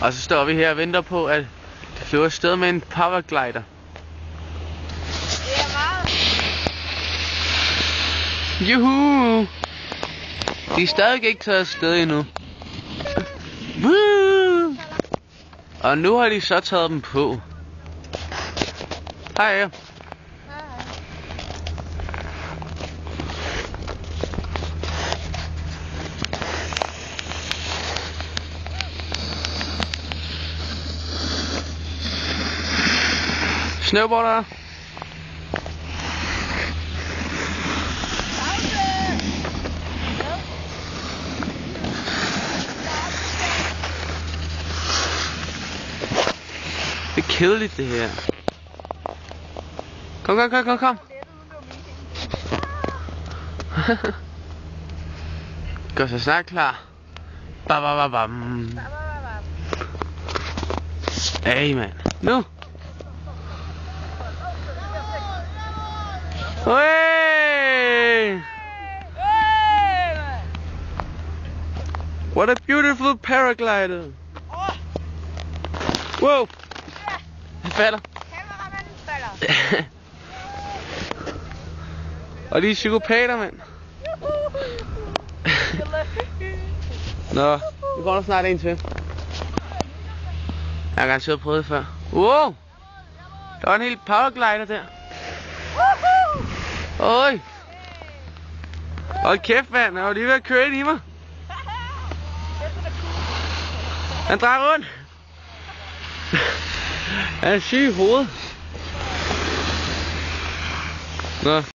Og så står vi her og venter på, at det flyver afsted med en paraglider. Det er meget. Juhu! De er stadig ikke taget afsted endnu. Woo! Og nu har de så taget dem på. Hej. Snowboarder. Det er kedeligt det her. Kom. Gør så snart klar. Bam. Hey mand. Nu. Hey! What a beautiful paraglider. Wow. Han falder. Kameramanden falder. Og de er psykopater, mand. Nå, vi går der snart en til. Jeg har garanteret prøvet det før. Wow! Der var en hel paraglider der. Oj! Hold kæft, mand. Jeg var lige ved at køre ind i mig. Han drejer rundt. Han er syg i hovedet. Nå.